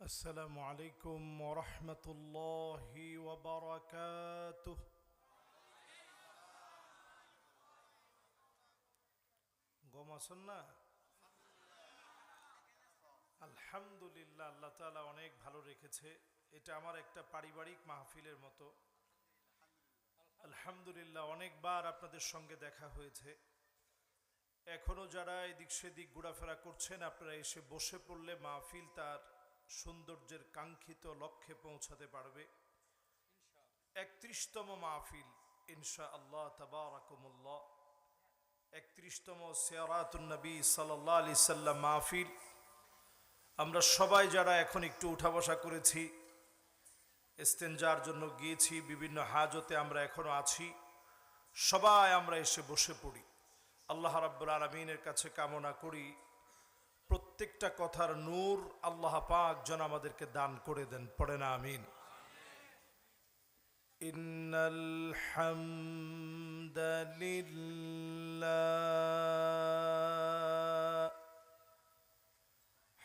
السلام عليكم ورحمة الله وبركاته. গোমা সন্না আলহামদুলিল্লাহ, আল্লাহ তাআলা অনেক ভালো রেখেছে। এটা আমার একটা পারিবারিক মাহফিলের মতো। আলহামদুলিল্লাহ, অনেকবার আপনাদের সঙ্গে দেখা হয়েছে। এখনো যারা এদিক সেদিক ঘোরাফেরা করছেন, আপনারা এসে বসে পড়লে মাহফিল তার সৌন্দর্যের কাঙ্ক্ষিত লক্ষ্যে পৌঁছাতে পারবে। ৩১তম মাহফিল ইনশাআল্লাহ তাবারাকুমুল্লাহ, ৩১তম সিয়ারাতুন নবী সাল্লাল্লাহু আলাইহি সাল্লাম মাহফিল। আমরা সবাই যারা এখন একটু উঠা বসা করেছি, ইস্তেনজার জন্য গিয়েছি, বিভিন্ন হাজতে আমরা এখনো আছি, সবাই আমরা এসে বসে পড়ি। আল্লাহ রাব্বুল আলামিনের কাছে কামনা করি প্রত্যেকটা কথার নূর আল্লাহ পাক যেন আমাদেরকে দান করে দেন। পড়ে না আমিন। ইন্নাল হামদালিল্লাহ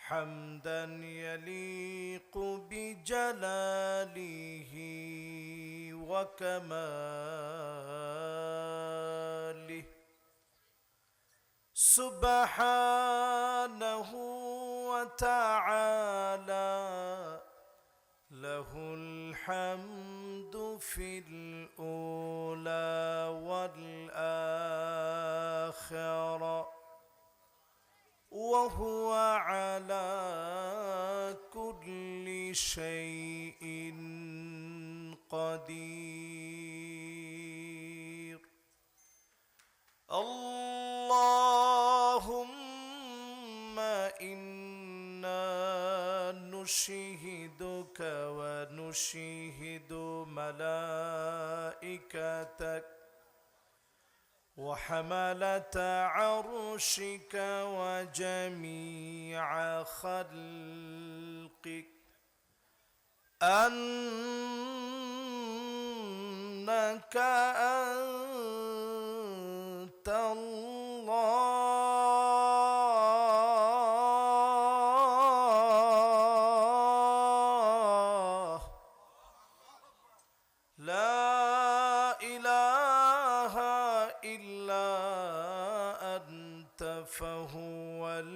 হামদান ইয়ালিকু বিজালালিহি ওয়া কামালিহি সুবহানাহু ওয়া তাআলা লাহুল হামদু ফিল উলা ওয়াল আখিরা ওয়া হুয়া আলা কুল্লি শাইইন কাদির। আল্লাহুম্মা ইন্না নুশহিদুকা ওয়া নুশহিদু মালাইকাতাক ওয়া হামালাতা আরশিকা ওয়া জামিআ খালকিক আন্নাকা আল্লাহ লা ইলাহা ইল্লা আনতা ফাহুয়াল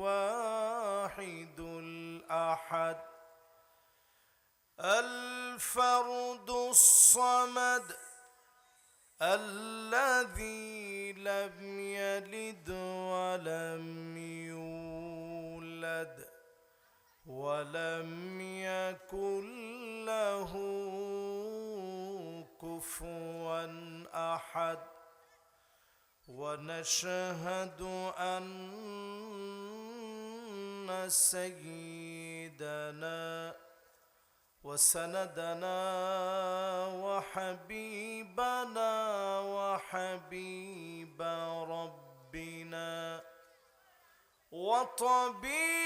ওয়াহিদুল আহাদ আল ফারদুস সামাদ الذي لم يلد ولم يولد ولم يكن له كفوا أحد ونشهد أن سيدنا وسندنا وحبيبنا وحبيب ربنا وطبيبنا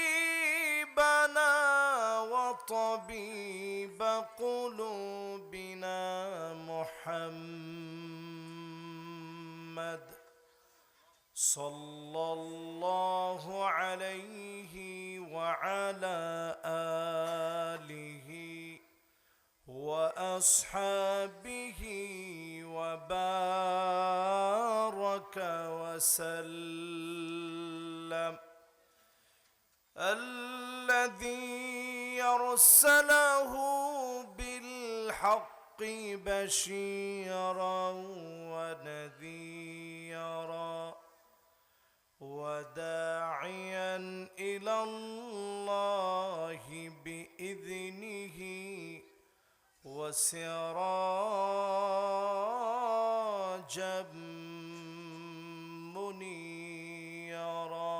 وطبيب قلوبنا محمد صلى الله عليه وعلى آله وأصحابه وبارك وسلم الذي أرسله بالحق بشيرا ونذيرا وداعيا إلى الله بإذنه وسراجا منيرا.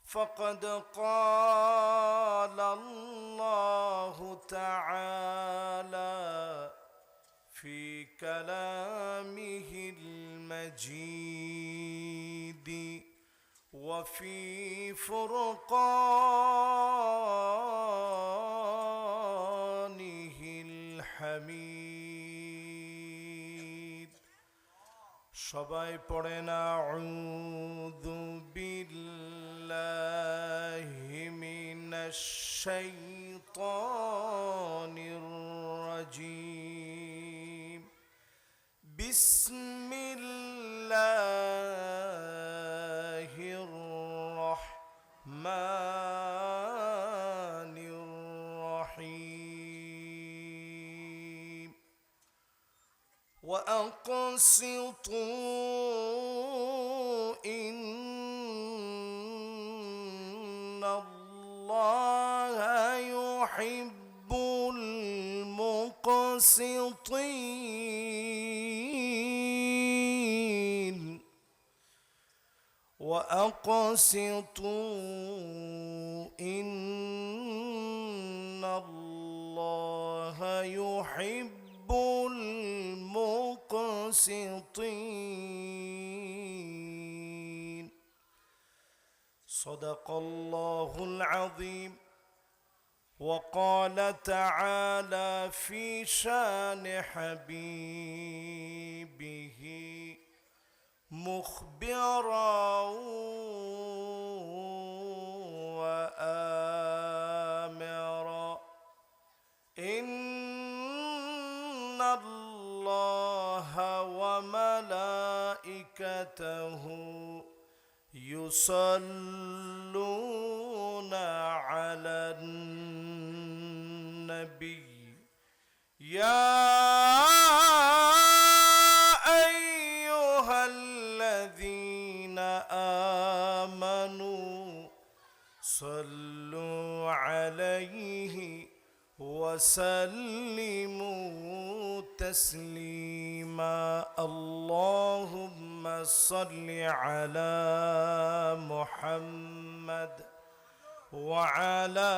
فقد قال الله تعالى في كلامه المجيد وفي فرقانه الحميد. সবাই পড়েন আউযু বিল্লাহি মিনাশ الشيطان الرجيم بسم الله الرحمن الرحيم وأقسطوا إن الله يحب المقسطين وأقسطوا إن الله يحب المقسطين صدق الله العظيم. وقال تعالى في شان حبيبه مخبرا وآمرا إن الله وملائكته يصلون على النبي يا أيها الذين آمنوا صلوا عليه وسلموا تسليما اللهم صل على محمد وعلى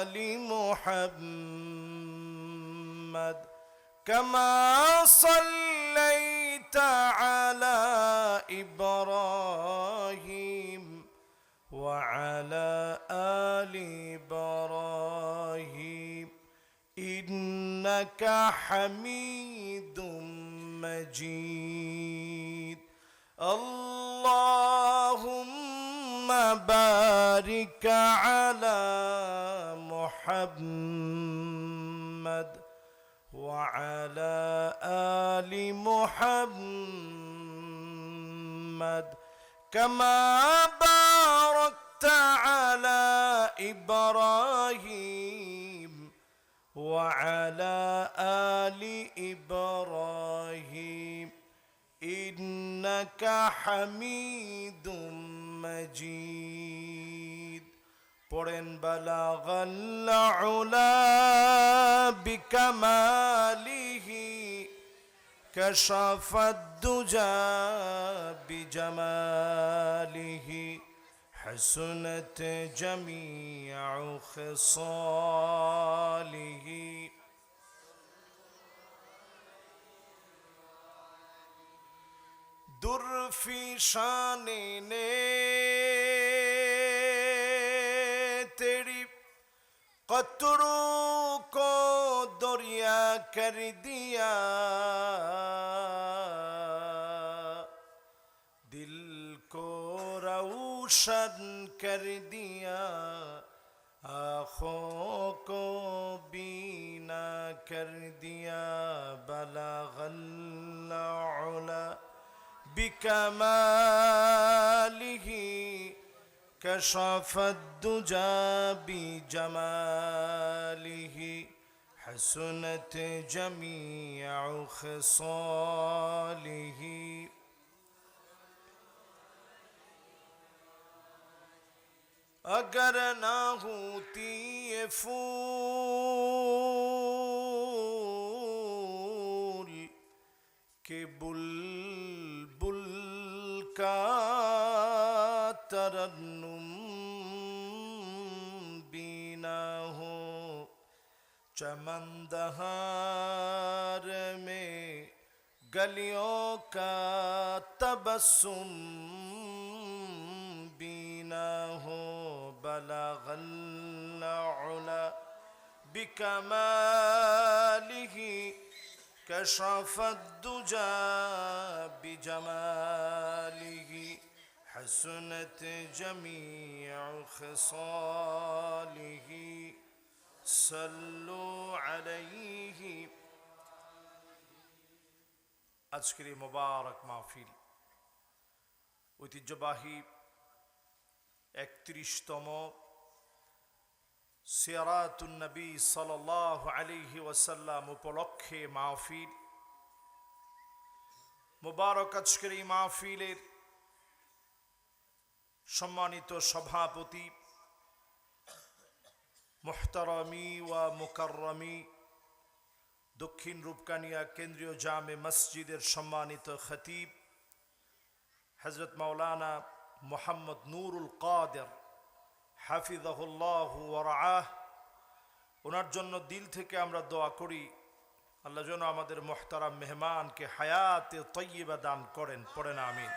آل محمد كما صليت على إبراهيم وعلى آل إبراهيم إنك حميد مجيد اللهم بارك على محمد وعلى آل محمد كما باركت على إبراهيم وعلى آل إبراهيم إنك حميد مجيد পড়েন بلغ العلا بكماله كشف الدجى بجماله حسنت جميع خصاله در فی شان نے تیری قطروں کو دریا کر دیا دل کو روشن کر دیا آنکھوں کو بینا کر دیا بلغ العلا بكماله كشف الدجى بجماله حسنت جميع خصاله اگر نہ ہوتی یہ پھول کہ بلبل کا ترنم بینا ہو چمن دہار میں گلیوں کا تبسم بینا ہو بلغ العلا بکمالہ كشف الدجى بجماله حسنت جميع خصاله صلوا عليه আজকের এই মোবারক মাহফিল ঐতিহ্যবাহী 31তম সিরাতুন নবী সাল্লাল্লাহু আলাইহি ওয়াসাল্লাম উপলক্ষে মাহফিল মোবারক। আজকের এই মাহফিলের সম্মানিত সভাপতি মুহতারামি ওয়া মুকাররমি দক্ষিণ রূপকানিয়া কেন্দ্রীয় জামে মসজিদের সম্মানিত খতিব হযরত মাওলানা মুহাম্মদ নুরুল কাদের হাফিজাহুল্লাহু ওয়া রাআহ, ওনার জন্য দিল থেকে আমরা দোয়া করি আল্লাহ যেন আমাদের মুহতারাম মেহমানকে হায়াতে তয়্যিবা দান করেন, পড়েন আমিন।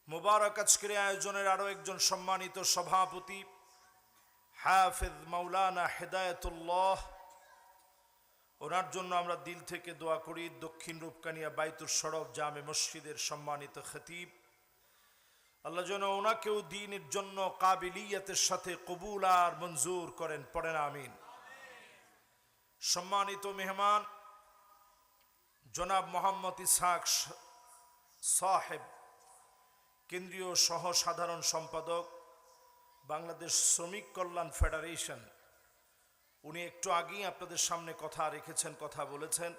মুবারক আজকের আয়োজনের আরো একজন সম্মানিত সভাপতি হাফেজ মাওলানা হেদায়েতুল্লাহ, ওনার জন্য আমরা দিল থেকে দোয়া করি। দক্ষিণ রূপকানিয়া বাইতুর শরফ জামে মসজিদের সম্মানিত খতিব, আল্লাহ যেন ওনাকেও দ্বীনের জন্য কাবিলিয়তের সাথে কবুল আর মঞ্জুর করেন, পড়েন আমিন। সম্মানিত মেহমান জনাব মোহাম্মদ ইসহাক সাহেব, কেন্দ্রীয় সহ সাধারণ সম্পাদক বাংলাদেশ শ্রমিক কল্যাণ ফেডারেশন, উনি একটু আগেই আপনাদের সামনে কথা রেখেছেন, কথা বলেছেন।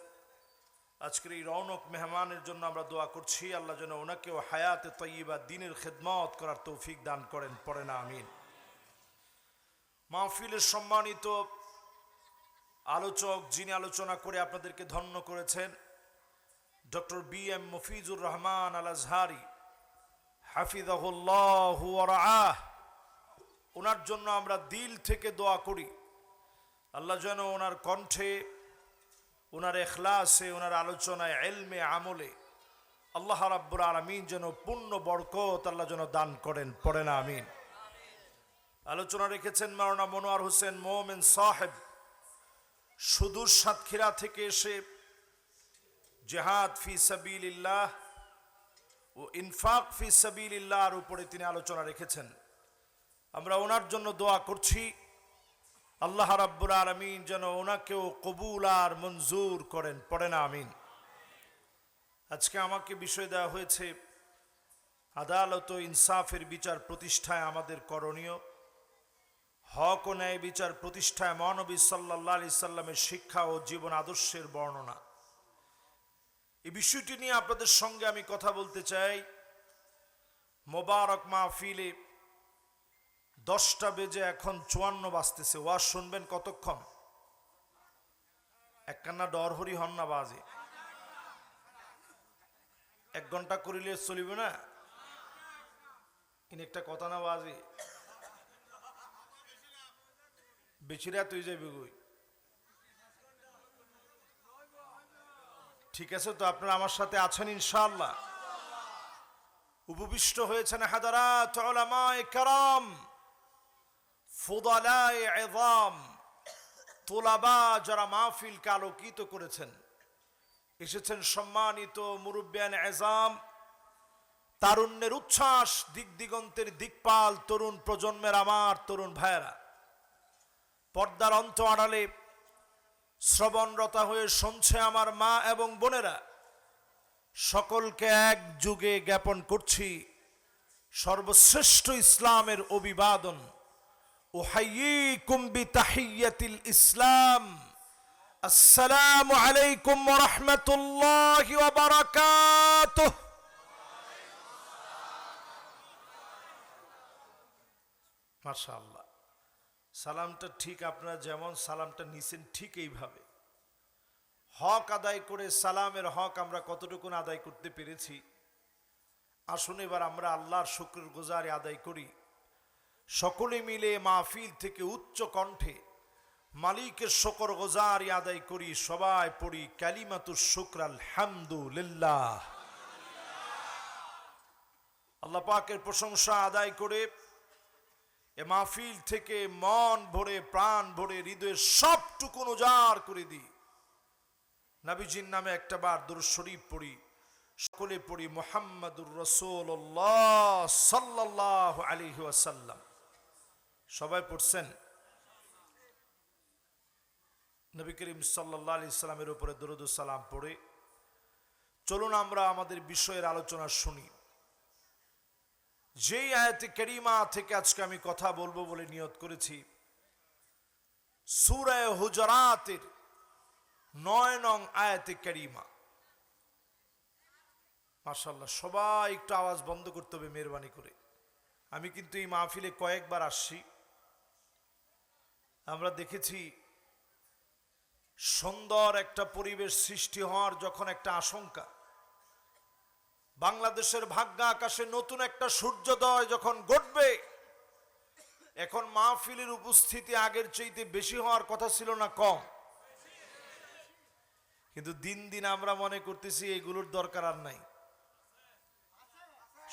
আজকের এই রৌনক মেহমানের জন্য আমরা দোয়া করছি আল্লাহ যেন ওনাকেও হায়াতে তয়্যিবা দ্বীনের খেদমত করার তৌফিক দান করেন, পড়েন আমিন। মাহফিলের সম্মানিত আলোচক, যিনি আলোচনা করে আপনাদেরকে ধন্য করেছেন, ডক্টর বি.এম. মফিজুর রহমান আল আজহারি হাফিজাহুল্লাহু ওয়া রাআহ, ওনার জন্য আমরা দিল থেকে দোয়া করি আল্লাহ যেন ওনার কণ্ঠে, ওনার ইখলাসে, ওনার আলোচনায়, ইলমে, আমলে আল্লাহ রাব্বুল আলামিন যেন পূর্ণ বরকত আল্লাহ যেন দান করেন, পড়েন আমিন। আলোচনা রেখেছেন মাওলানা মনোয়ার হোসেন মোমেন সাহেব, সুদূর সাতক্ষীরা থেকে এসে জিহাদ ফি সাবিলিল্লাহ ও ইনফাক ফি সাবিলিল্লাহর উপরে তিনি আলোচনা রেখেছেন। আমরা ওনার জন্য দোয়া করছি আল্লাহ রাব্বুল আলামিন যেন ওনাকেও কবুল আর মঞ্জুর করেন, পড়েন আমিন। আজকে আমাকে বিষয় দেওয়া হয়েছে আদালত ও ইনসাফের বিচার প্রতিষ্ঠায় আমাদের করণীয়, হক ও ন্যায় বিচার প্রতিষ্ঠায় মহানবী সাল্লাল্লাহু আলাইহি সাল্লামের শিক্ষা ও জীবন আদর্শের বর্ণনা। এই বিষয়টি নিয়ে আপনাদের সঙ্গে আমি কথা বলতে চাই। মোবারক মাহফিলে 10টা বেজে এখন 54 বাজতেছে, ওয়াজ শুনবেন কতক্ষণ? একখানা ডরহরি হন না বাজে, 1 ঘন্টা করিলে চলিবে না। ইন একটা কথা না বাজে বেচিরা তুই যাবি গই, ঠিক আছে তো? আপনারা আমার সাথে আছেন ইনশাআল্লাহ? উপবিষ্ট হয়েছেন হাদারাত উলামায়ে কেরাম, ফুদালায়ে ইযাম, তুলাবা যারা মাহফিলকে আলোকিত করেছেন, এসেছেন সম্মানিত মুরব্বিয়ান ইযাম, তারুণ্যের উচ্ছ্বাস, দিক দিগন্তের দিকপাল তরুণ প্রজন্মের আমার তরুণ ভাইয়েরা, পর্দার অন্ত আড়ালে শ্রবণরতা হয়ে শুনছে আমার মা এবং বোনেরা, সকলকে এক যুগে জ্ঞাপন করছি সর্বশ্রেষ্ঠ ইসলামের অভিবাদন, উহাইয়িকুম বিতাহিয়্যাতিল ইসলাম, আসসালামু আলাইকুম ওয়া রাহমাতুল্লাহি ওয়া বারাকাতুহু। মাশাআল্লাহ, সালামটা ঠিক আপনারা যেমন সালামটা নিছেন ঠিক এইভাবে হক আদায় করে, সালামের হক আমরা কতটুকু আদায় করতে পেরেছি আসুন এবার আমরা আল্লাহর শুকর গুজারি আদায় করি। সকলে মিলে মাহফিল থেকে উচ্চ কণ্ঠে মালিকের শুকর গুজারি আদায় করি। সবাই পড়ি কালিমাতুশ শুকর আলহামদুলিল্লাহ। আল্লাহ পাকের প্রশংসা আদায় করে এ মাহফিল থেকে মন ভরে, প্রাণ ভরে, হৃদয়ের সবটুকু উজাড় করে দিই। নবীজির নামে একটা বার দুরূদ শরীফ পড়ি, সকলে পড়ি মুহাম্মাদুর রাসূলুল্লাহ সাল্লাল্লাহু আলাইহি ওয়াসাল্লাম। সবাই পড়ছেন? নবী করিম সাল্লাল্লাহু আলাইহি সাল্লামের উপরে দরুদ ও সালাম পড়ে চলুন আমরা আমাদের বিষয়ের আলোচনা শুনি। যেই আয়াতে কারিমা থেকে আজকে আমি কথা বলবো বলে নিয়ত করেছি, সূরা হুজুরাতের 9 নং আয়াতে কারিমা। মাশাআল্লাহ, সবাই একটু আওয়াজ বন্ধ করতে হবে মেহরবানি করে। আমি কিন্তু এই মাহফিলে কয়েকবার আসছি, আমরা দেখেছি সুন্দর একটা পরিবেশ সৃষ্টি হওয়ার যখন একটা আশঙ্কা, বাংলাদেশের ভাগ্য আকাশে নতুন একটা সূর্যোদয় যখন ঘটবে, এখন মাহফিলের উপস্থিতি আগের চাইতে বেশি হওয়ার কথা ছিল না কম? কিন্তু দিন দিন আমরা মনে করতেছি এগুলোর দরকার আর নাই।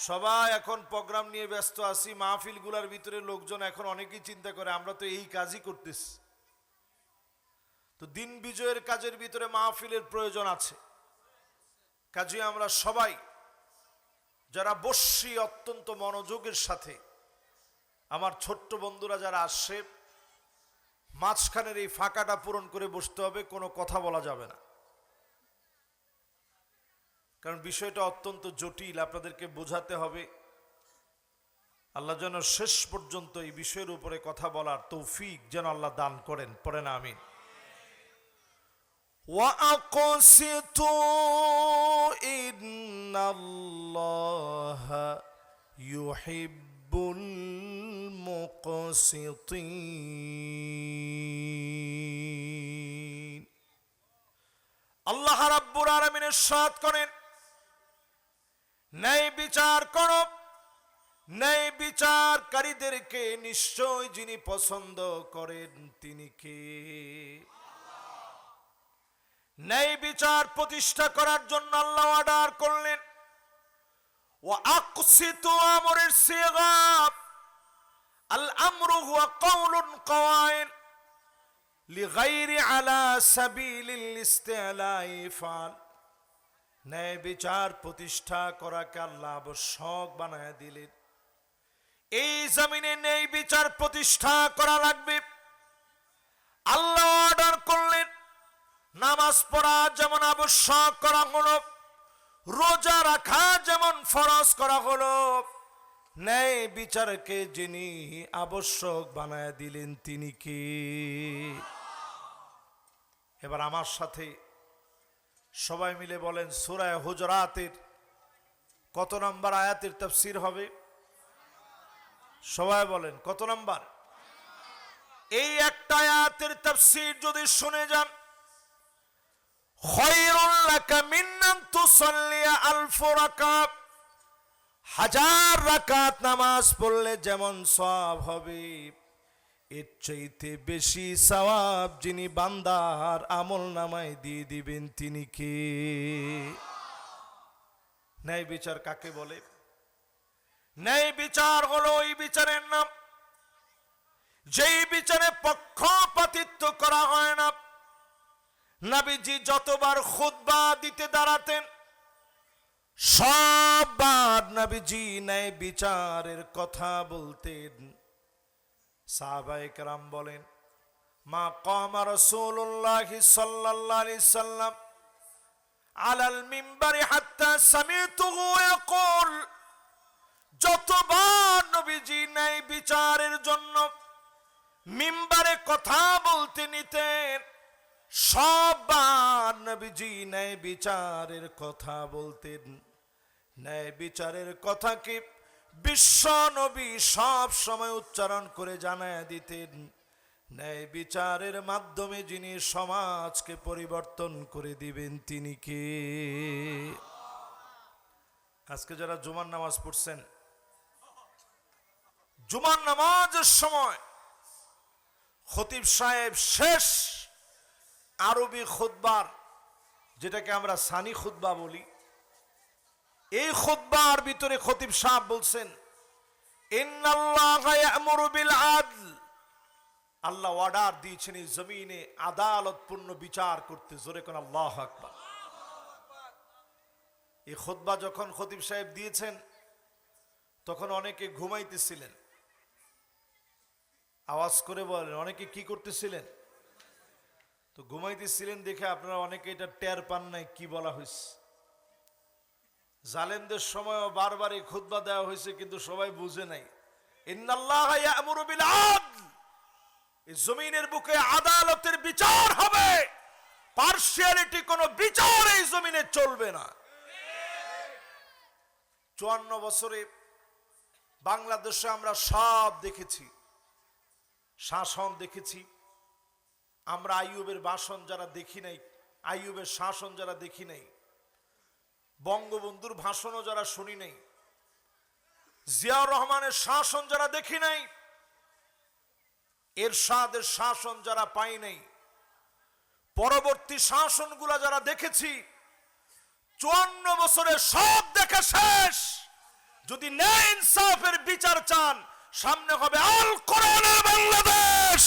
সবাই এখন প্রোগ্রাম নিয়ে ব্যস্ত আছি, মাহফিলগুলোর ভিতরে লোকজন এখন অনেকেই চিন্তা করে আমরা তো এই কাজই করতেছি। তো দিন বিজয়ের কাজের ভিতরে মাহফিলের প্রয়োজন আছে। কাজে আমরা সবাই যারা বসছি অত্যন্ত মনোযোগের সাথে, আমার ছোট্ট বন্ধুরা যারা আসছে, মাঝখানের এই ফাঁকাটা পূরণ করে বসতে হবে, কোনো কথা বলা যাবে না, কারণ বিষয়টা অত্যন্ত জটিল, আপনাদেরকে বোঝাতে হবে। আল্লাহ যেন শেষ পর্যন্ত এই বিষয়ের উপরে কথা বলার তৌফিক যেন আল্লাহ দান করেন। পড়েন আমিন। وَأَقْسِطُوا إِنَّ اللَّهَ يُحِبُّ الْمُقْسِطِينَ। আল্লাহ রাব্বুল আলামিন ইরশাদ করেন, ন্যায় বিচার করো, ন্যায় বিচারকারীদেরকে নিশ্চয় যিনি পছন্দ করেন তিনি কে? ন্যায় বিচার প্রতিষ্ঠা করার জন্য আল্লাহ অর্ডার করলেন, ওয়া আকসিতু আমরের সিগা, আল আমরু হুয়া কাউলুন কাওয়াইল লিগাইরি আলা সাবিলিল ইস্তিলাই ফাল। ন্যায় বিচার প্রতিষ্ঠা করাকে আল্লাহ আবশ্যক বানায় দিলেন। এই জমিনে ন্যায় বিচার প্রতিষ্ঠা করা লাগবে। আল্লাহ অর্ডার করলেন, নামাজ পড়া যেমন আবশ্যক করা হলো, রোজা রাখা যেমন ফরজ করা হলো, ন্যায় বিচারকে যিনি আবশ্যক বানায় দিলেন তিনি কে? এবার আমার সাথে সবাই মিলে বলেন, সূরা হুজুরাতের কত নম্বর আয়াতের তাফসীর হবে? সবাই বলেন কত নম্বর? এই একটা আয়াতের তাফসীর যদি শুনে যান, খায়রুল লাকা মিন আন তুসাল্লিয়া আলফ রাকাত, 1000 রাকাত নামাজ পড়লে যেমন সওয়াব হবে, এর চাইতে বেশি সওয়াব যিনি বান্দার আমল নামায় দিয়ে দিবেন তিনি কে? ন্যায় বিচার কাকে বলে? ন্যায় বিচার হলো ওই বিচারের নাম যেই বিচারে পক্ষপাতিত্ব করা হয় না। নবীজি যতবার খুতবা দিতে দাঁড়াতেন, সববার নবীজি ন্যায় বিচারের কথা বলতেন। সাহাবায়ে কেরাম বলেন, মা কামা রাসূলুল্লাহি সাল্লাল্লাহু আলাইহি সাল্লাম আলাল মিম্বারি হাত্তা সামিতুহু ইয়াকুল, যতবার নবীজি ন্যায় বিচারের জন্য মিম্বারে কথা বলতে নিতেন, সববার নবীজি ন্যায় বিচারের কথা বলতেন। ন্যায় বিচারের কথাকে বিশ্ব নবী সব সময় উচ্চারণ করে জানায় দিতেন। ন্যায় বিচারের মাধ্যমে যিনি সমাজকে পরিবর্তন করে দিবেন তিনি কে? আজকে যারা জুমার নামাজ পড়ছেন, জুমার নামাজের সময় খতিব সাহেব শেষ আরবি খুতবার, যেটাকে আমরা সানি খুতবা বলি, এই খুতবার ভিতরে খতিব সাহেব বলছেন, ইন্নাল্লাহা ইয়া'মুরু বিল আদল, আল্লাহ অর্ডার দিয়েছেন এই জমিনে আদালতপূর্ণ বিচার করতে। জোরে কোন আল্লাহু আকবার। এই খুতবা যখন খতিব সাহেব দিয়েছেন তখন অনেকে ঘুমাইতেছিলেন। আওয়াজ করে বলেন, অনেকে কি করতেছিলেন? তো ঘুমাইতেছিলেন দেখে আপনারা অনেকে এটা টের পান নাই কি বলা হয়েছে। জালেমদের সময়ও বারবার এই খুতবা দেওয়া হয়েছে, কিন্তু সবাই বুঝে নাই। ইন্নাল্লাহা ইয়া'মুরু বিল আদল, এই জমিনের বুকে আদালতের বিচার হবে, পার্সিয়ালিটি কোনো বিচার এই জমিনে চলবে না। 54 বছরে বাংলাদেশে আমরা সব দেখেছি, শাসন দেখেছি আমরা। আইয়ুবের ভাষণ যারা দেখি নাই, আইয়ুবের শাসন যারা দেখি নাই, বঙ্গবন্ধুর ভাষণও যারা শুনি নাই, জিয়াউর রহমানের শাসন যারা দেখি নাই, এরশাদের শাসন যারা পাই নাই, পরবর্তী শাসনগুলা যারা দেখেছি, 54 বছরে সব দেখে শেষ। যদি ন্যায় ইনসাফের বিচার চান, সামনে হবে আল কোরআনের বাংলাদেশ।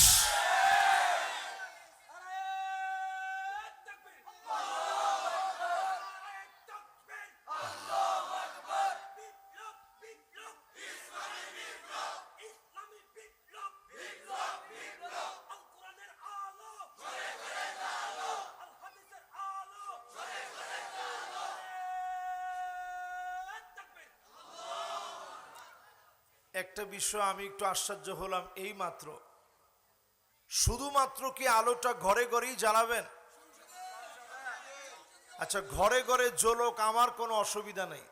একটা বিষয় আমি একটু আশ্চর্য হলাম, এই মাত্র, শুধুমাত্র কি আলোটা ঘরে ঘরেই জ্বালাবেন? আচ্ছা, ঘরে ঘরে জ্বলুক, আমার কোনো অসুবিধা নেই,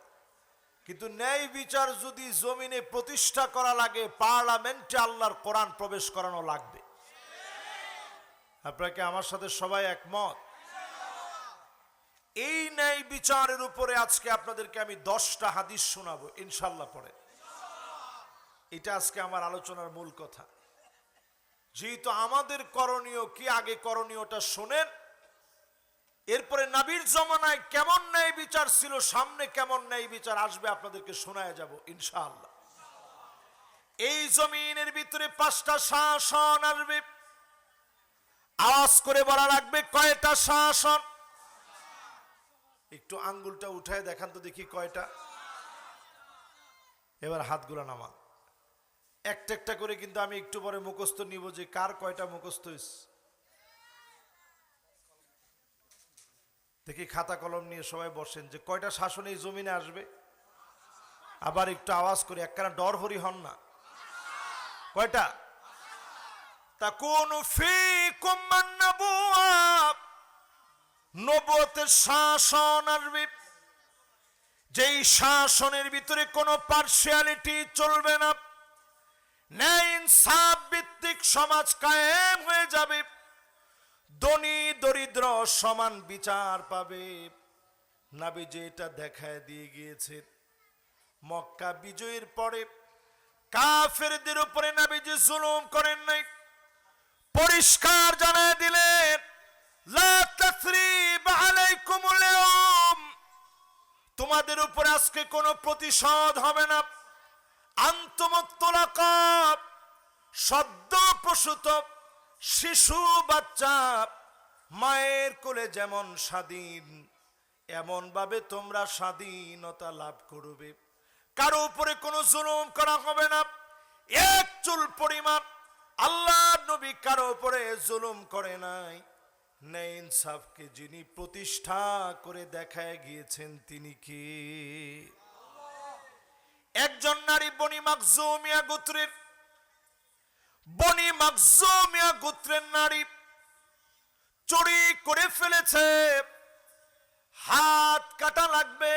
কিন্তু ন্যায় বিচার যদি জমিনে প্রতিষ্ঠা করা লাগে, পার্লামেন্টে আল্লাহর কোরআন প্রবেশ করানো লাগবে। আপনাকে আমার সাথে সবাই একমত? এই ন্যায় বিচারের উপরে আজকে আপনাদেরকে আমি 10টা হাদিস শোনাবো ইনশাআল্লাহ পরে। এটা আজকে আমার আলোচনার মূল কথা। যেহেতু আমাদের করণীয় কি, আগে করণীয়টা শোনেন, এরপরে নবীর জমানায় কেমন ন্যায় বিচার ছিল, সামনে কেমন ন্যায় বিচার আসবে আপনাদেরকে শোনায় যাব ইনশাআল্লাহ। এই জমিনের ভিতরে 5টা শাসন আসবে। আওয়াজ করে বলা লাগবে, কয়টা শাসন? একটু আঙ্গুলটা উঠায় দেখান তো দেখি কয়টা। এবার হাতগুলো নামান। একটা একটা করে কিন্তু আমি একটু পরে মুখস্থ নিব যে কার কয়টা মুখস্থ হয়েছে। দেখি খাতা কলম নিয়ে সবাই বসেন যে কয়টা শাসন এই জমিনে আসবে। আবার একটু আওয়াজ করে, একখানা ডর হরি হন না। কয়টা? তাকুনু ফীকুম মান-নাবুওয়া, নবুয়তের শাসন আসবে, যেই শাসনের ভিতরে কোনো পার্সিয়ালিটি চলবে না, ন্যায় ইনসাফ ভিত্তিক সমাজ কায়েম হয়ে যাবে, ধনী দরিদ্র সমান বিচার পাবে। নবী যেটা দেখায় দিয়ে গিয়েছে, মক্কা বিজয়ের পরে কাফেরদের উপরে নবীজি জুলুম করেন নাই, পরিষ্কার জানায় দিলেন, লা তাসরিবা আলাইকুমুল ইয়াওম, তোমাদের উপরে আজকে কোনো প্রতিশোধ হবে না। আনতুমুত তুলাকা, সদ্য প্রসূত শিশু বাচ্চা মায়ের কোলে যেমন স্বাধীন, এমন ভাবে তোমরা স্বাধীনতা লাভ করবে। কারো উপরে কোনো জুলুম করা হবে না। এক চুল পরিমাণ আল্লাহ নবী কারো উপরে জুলুম করে নাই। ন্যায় ইনসাফকে যিনি প্রতিষ্ঠা করে দেখায় গিয়েছেন তিনি কি? একজন নারী বনি মাখজুমিয়া গোত্রের নারী চুরি করে ফেলেছে, হাত কাটা লাগবে।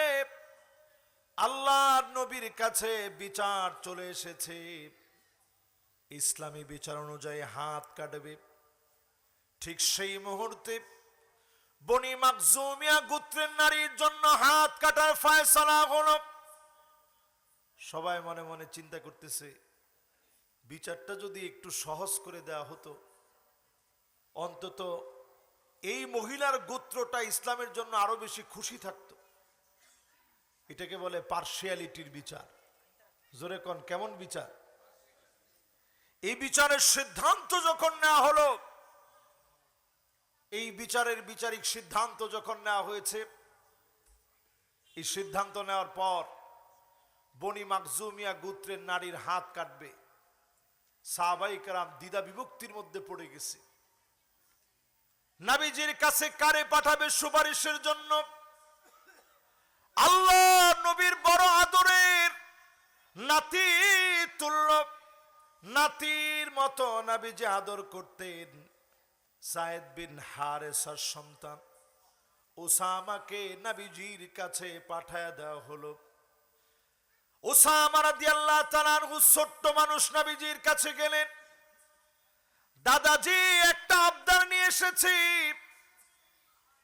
আল্লাহ নবীর কাছে বিচার চলে এসেছে, ইসলামী বিচার অনুযায়ী হাত কাটবে। ঠিক সেই মুহূর্তে বনি মাখজুমিয়া গোত্রের নারীর জন্য হাত কাটার ফয়সালা হলো। সবাই মনে মনে চিন্তা করতেছে, বিচারটা যদি একটু সহজ করে দেওয়া হতো, অন্তত এই মহিলার গোত্রটা ইসলামের জন্য আরো বেশি খুশি থাকতো। এটাকে বলে পার্সিয়ালিটির বিচার। জোরে কোন, কেমন বিচার? এই বিচারের সিদ্ধান্ত যখন নেওয়া হলো, এই বিচারের বিচারিক সিদ্ধান্ত যখন নেওয়া হয়েছে, এই সিদ্ধান্ত নেওয়ার পর বনি মাকজুমিয়া গোত্রের নারীর হাত কাটবে। সাহাবায়ে কেরাম দ্বিধা বিভক্তির মধ্যে পড়ে গেছে। নবীজির কাছে কারে পাঠাবে সুপারিশের জন্য? আল্লাহ নবীর বড় আদরের নাতি তুল্য, নাতির মতো নবীজি আদর করতেন। সায়েদ বিন হারেসার সন্তান উসামাকে নবীজির কাছে পাঠায় দেওয়া হলো। উসামা রাদিয়াল্লাহু তাআলা আনহু ছোট্ট মানুষ নবীজির কাছে গেলেন। দাদাজি একটা আবদার নিয়ে এসেছি,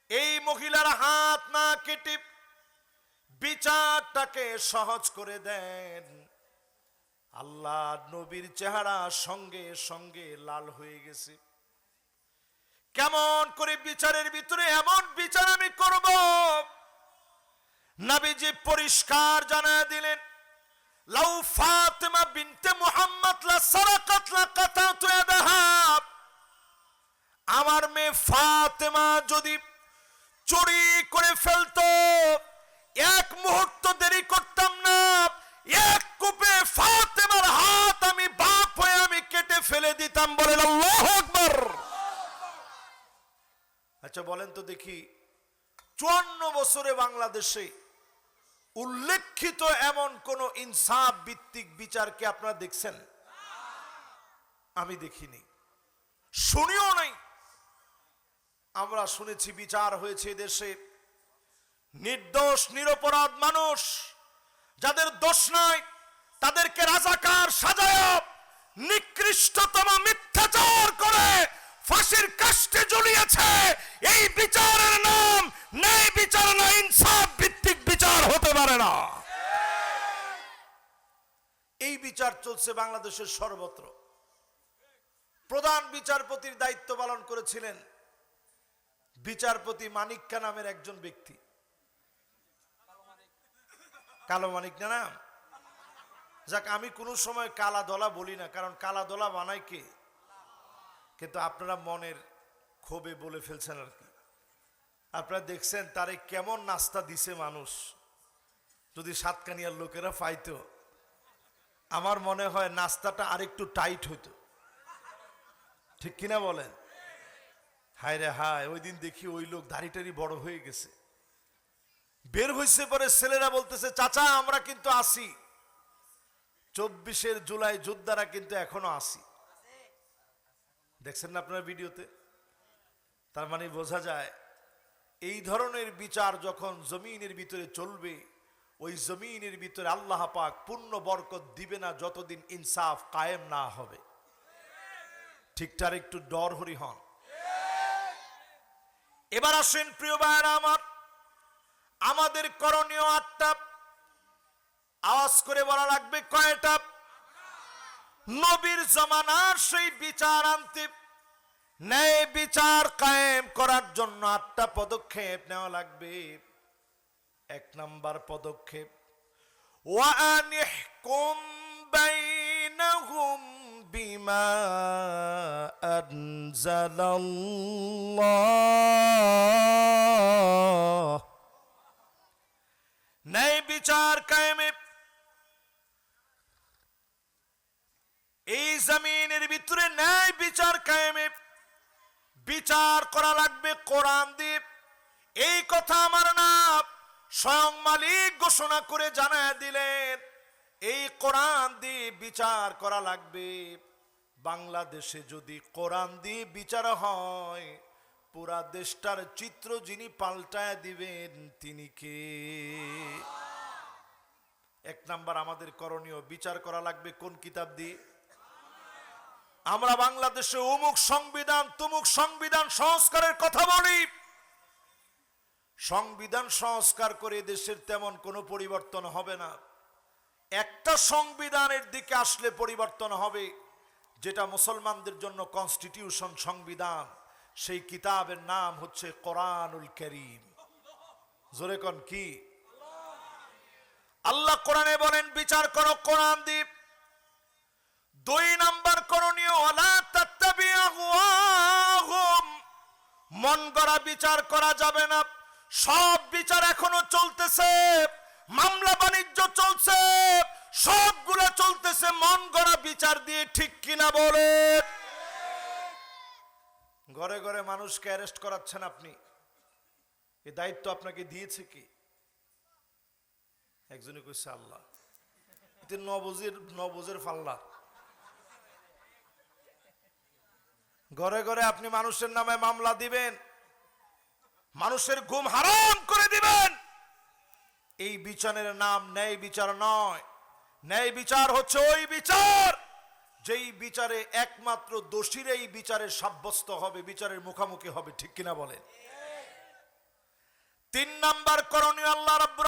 এই মহিলার হাত না কেটে বিচারটাকে সহজ করে দেন। আল্লাহ নবীর চেহারা সঙ্গে সঙ্গে লাল হয়ে গেছে। কেমন করে বিচারের ভিতরে এমন বিচার আমি করব? নবীজি পরিষ্কার জানায় দিলেন, লাউ ফাতেমা বিনতে মুহাম্মদ লা সারাকাত লা কাতাতু ইয়াদাহা, আমার মেয়ে ফাতেমা যদি চুরি করে ফেলতো এক মুহূর্ত দেরি করতাম না, এক কোপে ফাতেমার হাত আমি বাপ হয়ে আমি কেটে ফেলে দিতাম। বলেন আল্লাহু আকবার। আচ্ছা বলেন তো দেখি, 54 বছরে বাংলাদেশে উল্লেখিত এমন কোন ইনসাফ ভিত্তিক বিচার কি আপনারা দেখছেন? আমি দেখিনি, শুনিও নাই। আমরা শুনেছি বিচার হয়েছে দেশে নির্দোষ নিরপরাধ মানুষ যাদের দোষ নাই তাদেরকে রাজাকার সাজায় নিকৃষ্টতম মিথ্যাচার করে ফাঁসির কাস্টে ঝুলিয়েছে। এই বিচারের নাম ন্যায় বিচার না, ইনসাফ ভিত্তিক বিচার হতে পারে না। এই বিচার চলছে বাংলাদেশের সর্বত্র। প্রধান বিচারপতির দায়িত্ব পালন করেছিলেন বিচারপতি মানিক্কা নামের একজন ব্যক্তি। কালো মানিক না নাম? যাক, আমি কোনো সময় কালা দলা বলি না, কারণ কালা দলা বানায় কে? কিন্তু আপনারা মনের ক্ষোভে বলে ফেলছেন আর কি। আপনারা দেখছেন তারে কেমন নাস্তা দিছে মানুষ। যদি সাতকানিয়ার লোকেরা পাইতো, আমার মনে হয় নাস্তাটা আরেকটু টাইট হইতো। ঠিক কিনা বলেন? হায় রে হায়, ওই দিন দেখি ওই লোক দাড়িটারি বড় হয়ে গেছে, বের হয়েছে। পরে ছেলেরা বলতেছে, চাচা আমরা কিন্তু আসি, 24 জুলাই যোদ্ধারা কিন্তু এখনো আসি। দেখছেন না আপনার ভিডিওতে? তার মানে বোঝা যায় এই ধরনের বিচার যখন জমিনের ভিতরে চলবে, ওই জমিনের ভিতরে আল্লাহ পাক পূর্ণ বরকত দিবে না যতদিন ইনসাফ কায়েম না হবে। ঠিকঠাক একটু ডর হরি হন। এবার আসেন প্রিয় ভাইরা আমার, আমাদের করণীয় 8টা। আওয়াজ করে বলা লাগবে কয়টা? নবীর জামানার সেই বিচার আনতে, ন্যায় বিচার কায়েম করার জন্য 8টা পদক্ষেপ নেওয়া লাগবে। 1 নাম্বার পদক্ষেপ, ওয়ানিহকুম বাইনাহুম বিমা আনজালাল্লাহ। ন্যায় বিচার কায়েমে এই জমিনের ভিতরে ন্যায় বিচার কায়েমে বিচার করা লাগবে কোরআন দিয়ে। এই কথা আমার না স্বয়ং মালিক ঘোষণা করে জানায় দিলেন, এই কোরআন দিয়ে বিচার করা লাগবে। বাংলাদেশে যদি কোরআন দিয়ে বিচার হয়, পুরা দেশটার চিত্র যিনি পাল্টায় দিবেন তিনি কে? 1 নাম্বার আমাদের করণীয়, বিচার করা লাগবে কোন কিতাব দিয়ে? আমরা বাংলাদেশে অমুক সংবিধান তুমুক সংবিধান সংস্কারের কথা বলি। সংবিধান সংস্কার করে দেশের তেমন কোনো পরিবর্তন হবে না। একটা সংবিধানের দিকে আসলে পরিবর্তন হবে, যেটা মুসলমানদের জন্য কনস্টিটিউশন সংবিধান। সেই কিতাবের নাম হচ্ছে কোরআনুল কারীম। জোরে কোন কি? আল্লাহ কোরআনে বলেন বিচার করো কোরআন দিয়ে। 2 নাম্বার করণীয়, ওয়ালা তাত্তাবিউ আহওয়াহুম। মন গড়া বিচার করা যাবে না, সব বিচার এখনো চলতেছে, মামলা বাণিজ্য চলছে, সবগুলো চলতেছে মন গড়া বিচার দিয়ে, ঠিক কিনা বলে? ঘরে ঘরে মানুষকে অ্যারেস্ট করাচ্ছেন আপনি, এই দায়িত্ব আপনাকে দিয়েছে কি? একজনে কইছে আল্লাহ। এতে নবুজের ফাল্লা। ঘরে ঘরে আপনি মানুষের নামে মামলা দিবেন, মানুষের ঘুম হারাম করে দিবেন। এই বিচারের নাম ন্যায় বিচার নয়। ন্যায় বিচার হচ্ছে ওই বিচার যেই বিচারে একমাত্র দোষীর এই বিচারে সাব্যস্ত হবে, বিচারের মুখোমুখি হবে, ঠিক কিনা বলেন? 3 নাম্বার করণীয় আল্লাহ রাব্বুল